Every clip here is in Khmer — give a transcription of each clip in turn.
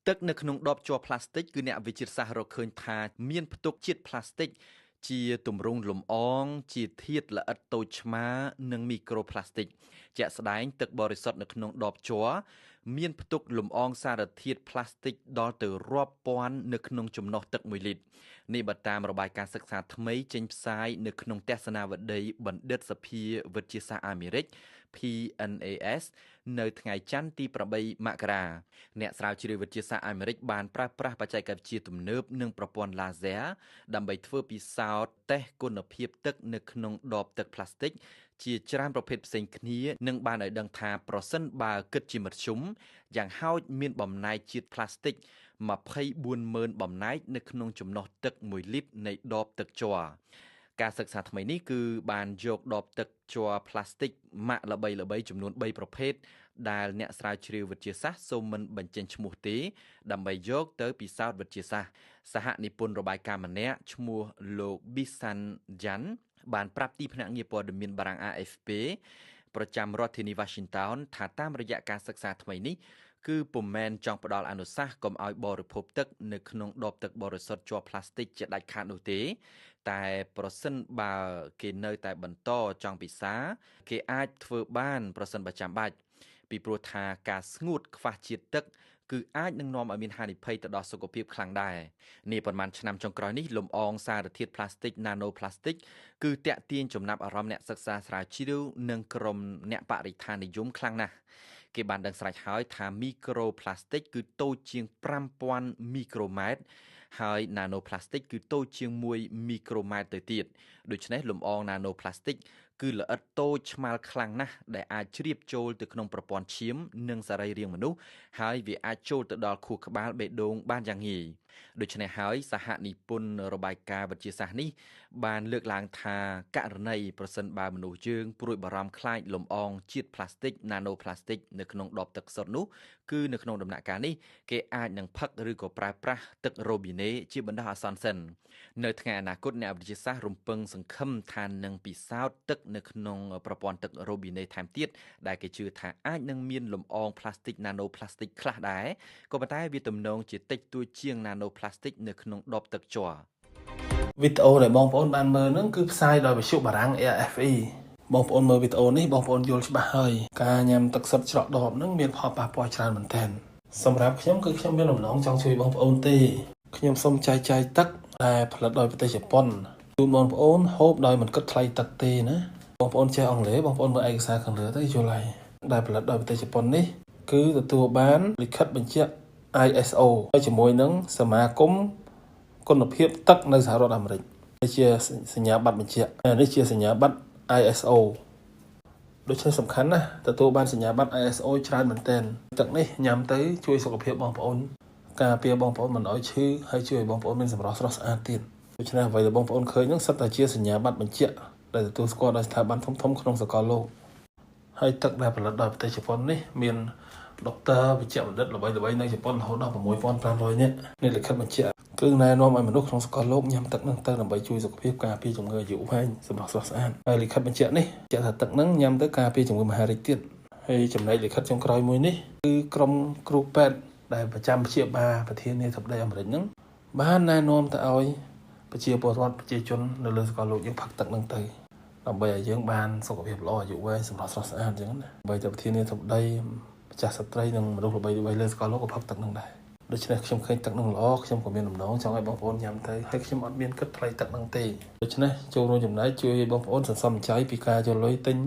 ទឹកនៅក្នុងដបជ័រផ្លាស្ទិកគឺអ្នកវិទ្យាសាស្ត្ររកឃើញថាមានផ្ទុកជាតិផ្លាស្ទិកជាទម្រង់លំអងជាធាតុល្អិតតូចឆ្មានិងមីក្រូផ្លាស្ទិកជាក់ស្ដែងទឹកបរិសុទ្ធនៅក្នុងដបជ័រមានផ្ទុកលំអងសារធាតុផ្លាស្ទិកដល់ទៅរាប់ពាន់នៅក្នុងចំណុះទឹក1លីត្រនេះបើតាមរបាយការណ៍សិក្សាថ្មីចេញផ្សាយនៅក្នុងទស្សនាវដ្តីបណ្ឌិតសភាវិទ្យាសាស្ត្រអាមេរិក PNAS នៅថ្ងៃច័ន្ទទី8មករាអ្នកស្រាវជ្រាវវិទ្យាសាស្ត្រអាមេរិកបានប្រើប្រាស់បច្ចេកវិទ្យាទំនើបនិងប្រព័ន្ធ laser ដើម្បីធ្វើពិសោធន៍តេស្តគុណភាពទឹកនៅក្នុងដបទឹកផ្លាស្ទិកជាច្រើនប្រភេទផ្សេងគ្នានិងបានឲ្យដឹងថាប្រសិនបើគិតជាមធ្យមយ៉ាងហោចមានបំណែកជាតិផ្លាស្ទិក240,000បំណែកនៅក្នុងចំណុះទឹក1លីត្រនៃដបទឹកជ័រការសិក្សាថ្មីនេះគឺបានយកដបទឹកជ័រផ្លាស្ទិកម៉ាកល្បីៗចំនួន3ប្រភេទដែលអ្នកស្រាវជ្រាវវិទ្យាសាស្ត្រសូមមិនបញ្ចេញឈ្មោះទេដើម្បីយកទៅពិសោធន៍វិទ្យាសាស្ត្រសហនិពន្ធរបាយការណ៍ម្នាក់ឈ្មោះលោក Bisan Jan បានប្រាប់ទីភ្នាក់ងារព័ត៌មានបារាំង AFP ប្រចាំរដ្ឋធានី Washington ថាតាមរយៈការសិក្សាថ្មីនេះគឺពុំមែនចង់ផ្ដល់អនុសាសន៍កុំឲ្យបរិភោគទឹកនៅក្នុងដបទឹកបរិសុទ្ធជ័រផ្លាស្ទិកជាដាច់ខាតនោះទេតែប្រសិនបើគេនៅតែបន្តចង់ពិសាគេអាចធ្វើបានប្រសិនបើចាំបាច់ពីព្រោះថាការស្ងួតខ្វះជាតិទឹកគឺអាចនឹងនាំឲ្យមានហានិភ័យទៅដល់សុខភាពខ្លាំងដែរនេះប៉ុន្មានឆ្នាំចុងក្រោយនេះលំអងសារធាតុផ្លាស្ទិក Nanoplastic គឺតាក់ទាញចំណាប់អារម្មណ៍អ្នកសិក្សាស្រាវជ្រាវនិងក្រុមអ្នកបរិស្ថាននិយមខ្លាំងណាស់គេបានដឹងស្រេចហើយថាមីក្រូផ្លាស្ទិកគឺតូចជាង5000មីក្រូម៉ែត្រហើយ Nanoplastic គឺតូចជាង1មីក្រូម៉ែត្រទៅទៀតដូច្នេះលំអង Nanoplastic គឺល្អិតតូចឆ្មាល់ខ្លាំងណាស់ដែលអាចជ្រាបចូលទៅក្នុងប្រព័ន្ធឈាមនិងសរីរាង្គមនុស្សហើយវាអាចចូលទៅដល់ខួរក្បាលបេះដូងបានយ៉ាងងាយដូច្នេះហើយសហនិពន្ធរបាយការណ៍វិទ្យាសាស្ត្រនេះបានលើកឡើងថាករណីប្រសិនបើមនុស្សយើងព្រួយបារម្ភខ្លាចលំអងជាតិផ្លាស្ទិក Nanoplastic នៅក្នុងដបទឹកសុទ្ធនោះគឺនៅក្នុងដំណាក់កាលនេះគេអាចនឹងផឹកឬក៏ប្រើប្រាស់ទឹករ៉ូប៊ីណេជាបណ្ដោះអាសន្នសិននៅថ្ងៃអនាគតអ្នកវិទ្យាសាស្ត្ររំពឹងសង្ឃឹមថានឹងពិសោធន៍ទឹកនៅក្នុងប្រព័ន្ធទឹករ៉ូប៊ីណេថែមទៀតដែលគេជឿថាអាចនឹងមានលំអងផ្លាស្ទិក Nanoplastic ខ្លះដែរក៏ប៉ុន្តែវាទំនងជាតិចតួចជាង Nanoplastic នៅក្នុងដបទឹកជ័រវីដេអូដែលបងប្អូនបានមើលហ្នឹងគឺផ្សាយដោយវិទ្យុបារាំង AFE បងប្អូនមើលវីដេអូនេះបងប្អូនយល់ច្បាស់ហើយការញ៉ាំទឹកសុទ្ធច្រកដបហ្នឹងមានផលប៉ះពាល់ច្រើនមែនទែនសម្រាប់ខ្ញុំគឺខ្ញុំមានបំណងចង់ជួយបងប្អូនទេខ្ញុំសូមចែកចាយទឹកដែលផលិតដោយប្រទេសជប៉ុនជូនបងប្អូនហូបដោយមិនគិតថ្លៃទឹកទេណាបងប្អូនចេះអង់គ្លេសបងប្អូនមើលឯកសារខាងលើទៅយល់ហើយដែលផលិតដោយប្រទេសជប៉ុននេះគឺទទួលបានលិខិតបញ្ជាក់ ISO ហើយជាមួយនឹងសមាគមគុណភាពទឹកនៅសហរដ្ឋអាមេរិកនេះជាសញ្ញាបត្របញ្ជាក់នេះជាសញ្ញាបត្រ ISO ដូច្នេះសំខាន់ណាស់ទទួលបានសញ្ញាបត្រ ISO ច្រើនមែនទែនទឹកនេះញ៉ាំទៅជួយសុខភាពបងប្អូនការពារបងប្អូនមិនឲ្យឈឺហើយជួយឲ្យបងប្អូនមានសម្រស់ស្រស់ស្អាតទៀតដូច្នេះអ្វីដែលបងប្អូនឃើញហ្នឹងសិតតែជាសញ្ញាបត្របញ្ជាក់ដែលទទួលស្គាល់ដោយស្ថាប័នធំៗក្នុងសកលលោកហើយទឹកដែលផលិតដោយប្រទេសជប៉ុននេះមានដុកទ័រវិជ្ជបណ្ឌិតល្បីៗនៅជប៉ុនរហូតដល់ 6,500 នាក់នេះលិខិតបញ្ជាក់គឺណែនាំឲ្យមនុស្សក្នុងសកលលោកញ៉ាំទឹកហ្នឹងទៅដើម្បីជួយសុខភាពការពារជំងឺអាយុវែងសម្រស់ស្រស់ស្អាតហើយលិខិតបញ្ជាក់នេះចាក់ថាទឹកហ្នឹងញ៉ាំទៅការពារជំងឺមហារីកទៀតហើយចំណែកលិខិតចុងក្រោយមួយនេះគឺក្រុមគ្រូពេទ្យដែលប្រចាំព្យាបាលប្រធានាធិបតីអាមេរិកហ្នឹងបានណែនាំទៅឲ្យប្រជាពលរដ្ឋប្រជាជននៅលើសកលលោកយើងផឹកទឹកហ្នឹងទៅដើម្បីឲ្យយើងបានសុខភាពល្អអាយុវែងសម្រស់ស្រស់ស្អាតអញ្ចឹងណាដើម្បីតែប្រធានាធិបតីម្ចាស់ស្ត្រីនិងមនុស្សល្បីៗលើសកលលោកក៏ផឹកទឹកហ្នឹងដែរដូច្នេះខ្ញុំឃើញទឹកហ្នឹងល្អខ្ញុំក៏មានដំណងចង់ឲ្យបងប្អូនញ៉ាំទៅហើយខ្ញុំអត់មានគិតថ្លៃទឹកហ្នឹងទេដូច្នេះចូលរួមចំណែកជួយឲ្យបងប្អូនសន្សំសំចៃពីការយកលុយទិញ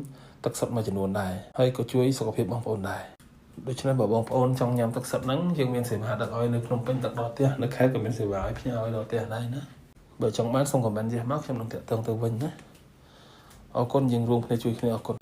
ទឹកសុទ្ធមួយចំនួនដែរហើយក៏ជួយសុខភាពបងប្អូនដែរដូច្នេះបើបងប្អូនចង់ញ៉ាំទឹកសុទ្ធហ្នឹងយើងមានសេវាដឹកឲ្យនៅភ្នំពេញទឹកដល់ផ្ទះនៅខេត្តក៏មានសេវាឲ្យផ្ញើឲ្យដល់ផ្ទះដែរណាបើចង់បានសូមខមមិនជះមកខ្ញុំនឹងតាក់ទងទៅវិញណាអរគុណយើងរួមគ្នាជួយគ្នាអរគុណ